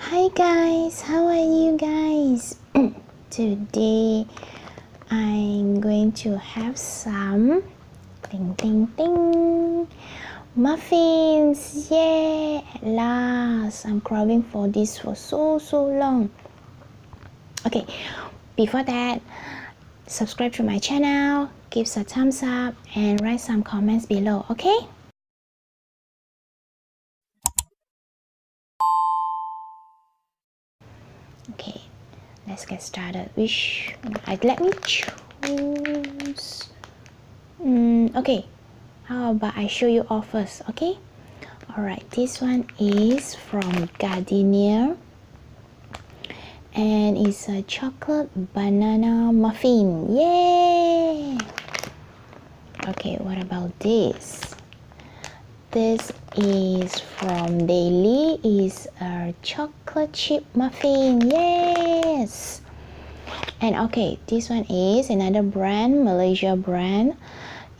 Hi guys, how are you guys? Today I'm going to have some ding ding ding muffins. Yay! At last, I'm craving for this for so long. Okay, before that, subscribe to my channel, give us a thumbs up and write some comments below, okay? Okay, let's get started. Let me choose. Okay, how about I show you all first, okay? Alright, this one is from Gardenia and it's a chocolate banana muffin. Yay! Okay, what about this? This is from Daily, is a chocolate chip muffin. Yes! And okay, this one is another brand, Malaysia brand.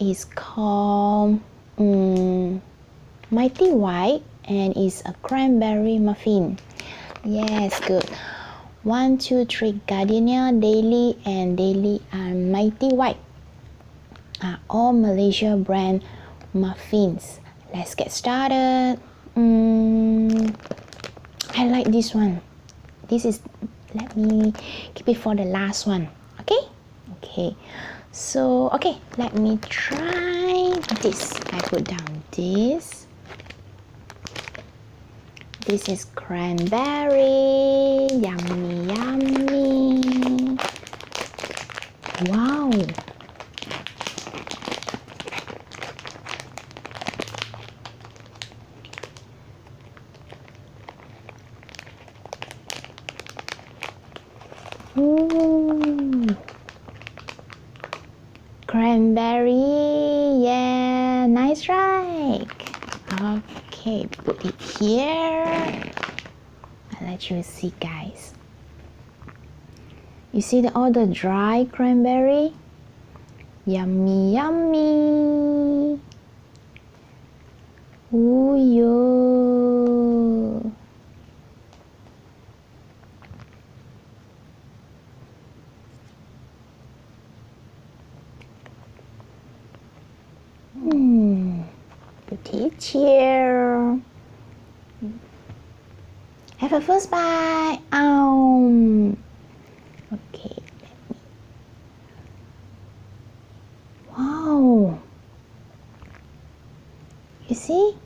It's called Mighty White and it's a cranberry muffin. Yes, good. 1, 2, 3, Gardenia, Daily and Mighty White are all Malaysia brand muffins. Let's get started. I like this one. Let me keep it for the last one. Okay, so let me try this. I put down this. This is cranberry. Yummy. Wow. Ooh. Cranberry, yeah, nice, right? Okay, put it here. I'll let you see, guys. You see all the dry cranberry? Yummy. Ooh, yo. Put it here. Have a first bite. Okay. Wow. You see?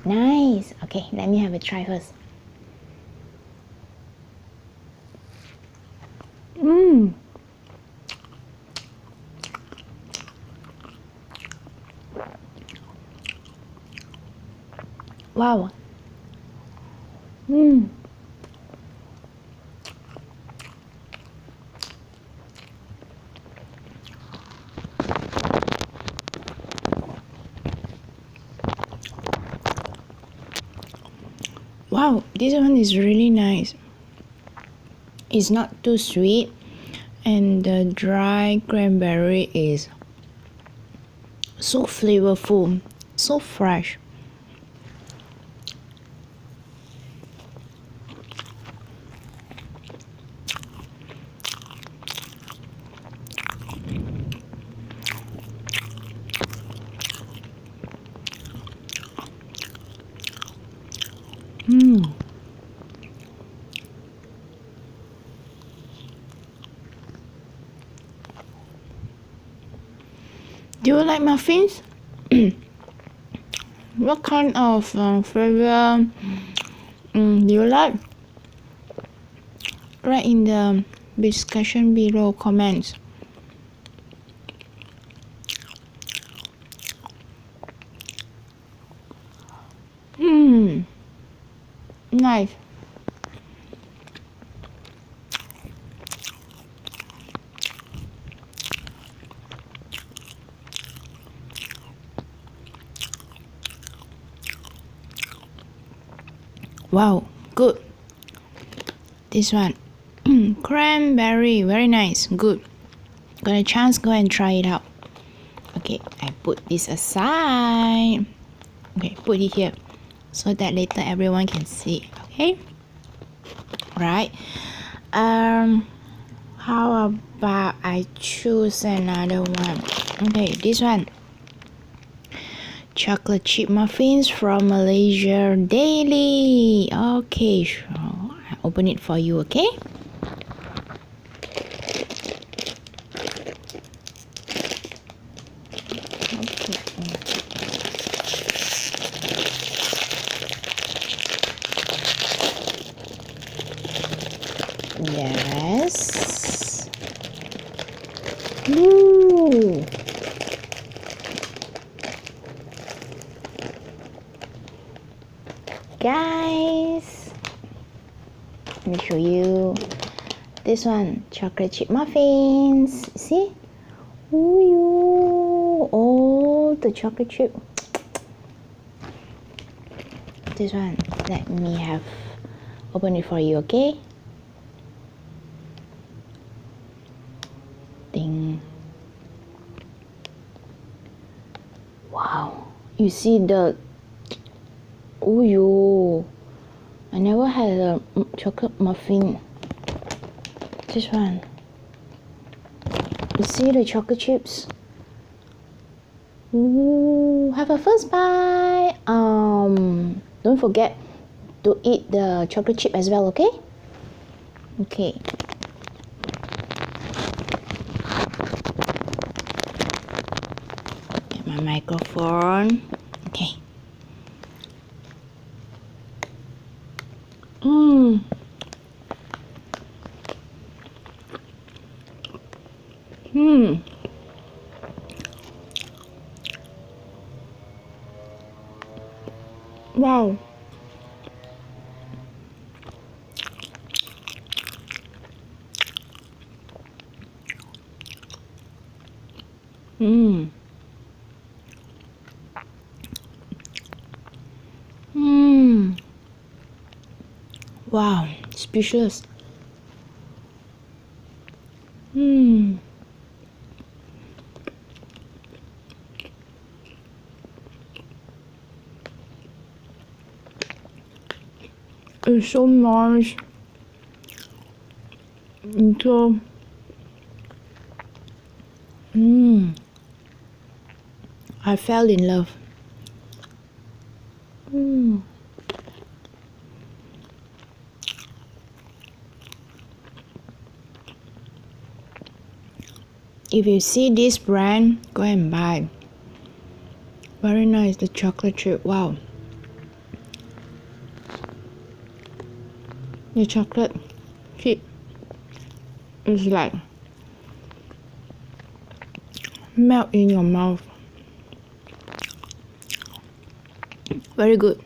Nice. Okay, let me have a try first. Wow. Wow, this one is really nice. It's not too sweet and the dry cranberry is so flavorful, so fresh. Do you like muffins? What kind of flavor do you like? Write in the discussion below comments. Nice. Wow, good. This one, cranberry, very nice, good. Got a chance, go and try it out. Okay, I put this aside. Okay, put it here. so that later everyone can see. Okay, right. How about I choose another one? Okay, this one. Chocolate chip muffins from Malaysia daily. Okay, sure. I open it for you, okay? Yes. Ooh. Guys, let me show you this one, chocolate chip muffins. See? Ooh, all the chocolate chip. This one, let me have open it for you, okay? Ding. Wow, you see the ooh, I never had a chocolate muffin. This one. You see the chocolate chips? Ooh, have a first bite. Don't forget to eat the chocolate chip as well, okay? Okay. Get my microphone. Okay. Wow. Wow, speechless. It's so nice. So, I fell in love. If you see this brand, go and buy. Very nice, the chocolate chip. Wow. The chocolate chip is like melt in your mouth. Very good.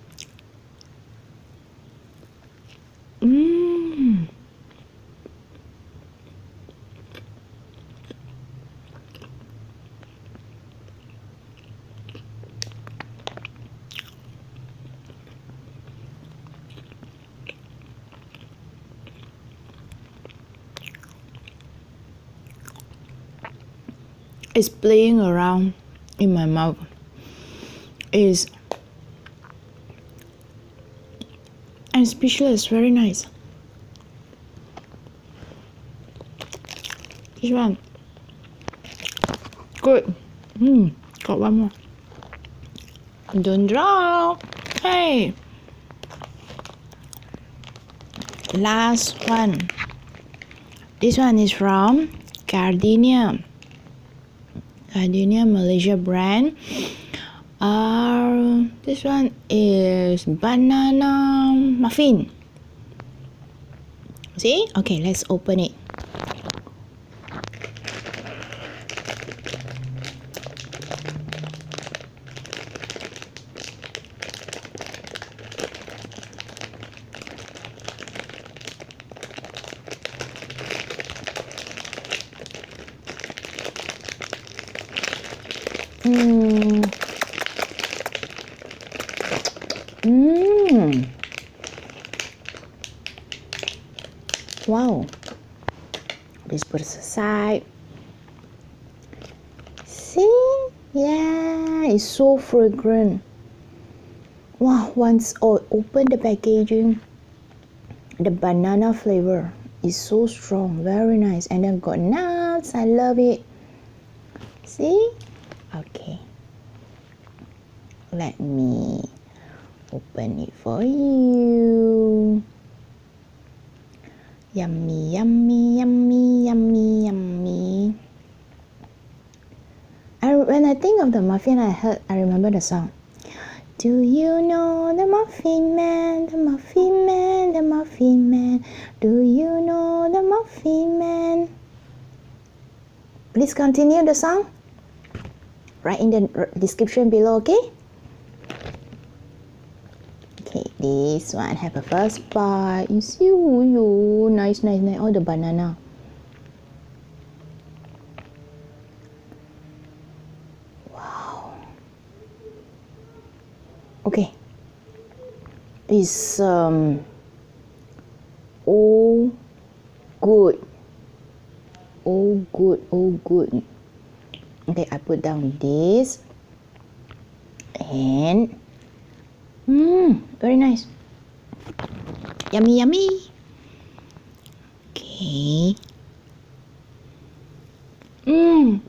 It's playing around in my mouth. And speechless, very nice. This one, good. Got one more. Don't drop. Hey. Last one. This one is from Gardenia, Malaysia brand. This one is banana muffin. See? Okay, let's open it. Wow, this put aside. See, yeah, it's so fragrant. Wow, once I open the packaging, the banana flavor is so strong, very nice, and then got nuts. I love it. See? Okay, let me open it for you. Yummy, yummy, yummy, yummy, yummy. When I think of the muffin, I remember the song. Do you know the Muffin Man, the Muffin Man, the Muffin Man? Do you know the Muffin Man? Please continue the song. Right in the description below, okay? Okay, this one have a first bite. You see, nice, nice, nice. Oh, the banana. Wow. Okay. It's all good. All good, all good. Okay, I put down this. And very nice. Yummy, yummy. Okay. Can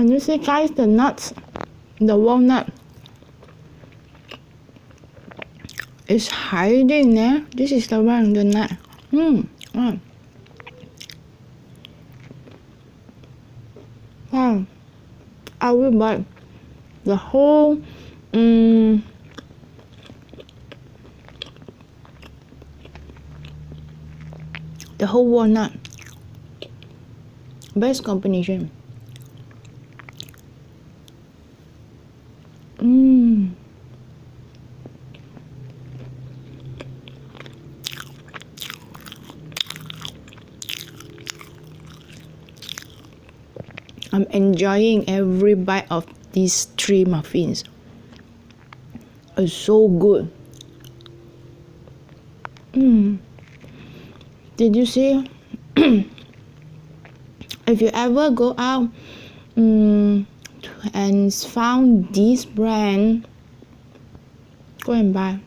you see, guys, the nuts? The walnut is hiding there. This is the one, the nut. Wow. I will buy the whole walnut. Best combination. I'm enjoying every bite of these 3 muffins. It's so good. Did you see? If you ever go out and found this brand, go and buy.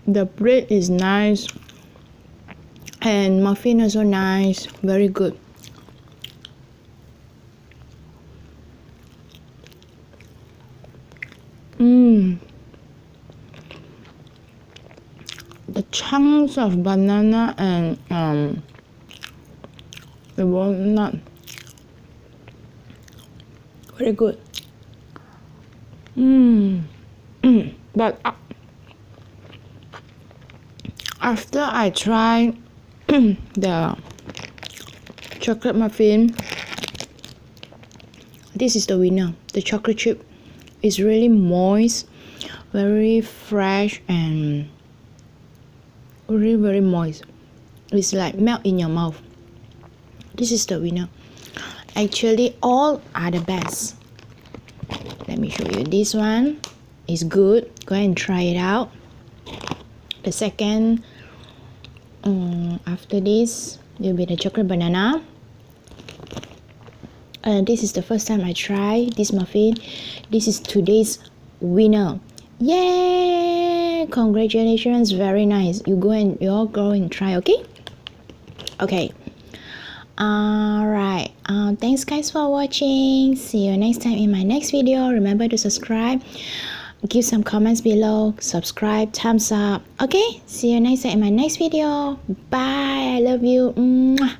The bread is nice and muffin also nice, very good. The chunks of banana and the walnut, very good. But after I tried the chocolate muffin, this is the winner. The chocolate chip is really moist, very fresh, and really very moist. It's like melt in your mouth. This is the winner. Actually, all are the best. Let me show you. This one is good. Go ahead and try it out. The second, after this, will be the chocolate banana. This is the first time I try this muffin. This is today's winner. Yay! Congratulations, very nice. You all go and try, okay? Okay. Alright. Thanks guys for watching. See you next time in my next video. Remember to subscribe. Give some comments below. Subscribe, thumbs up. Okay? See you next time in my next video. Bye. I love you. Mwah.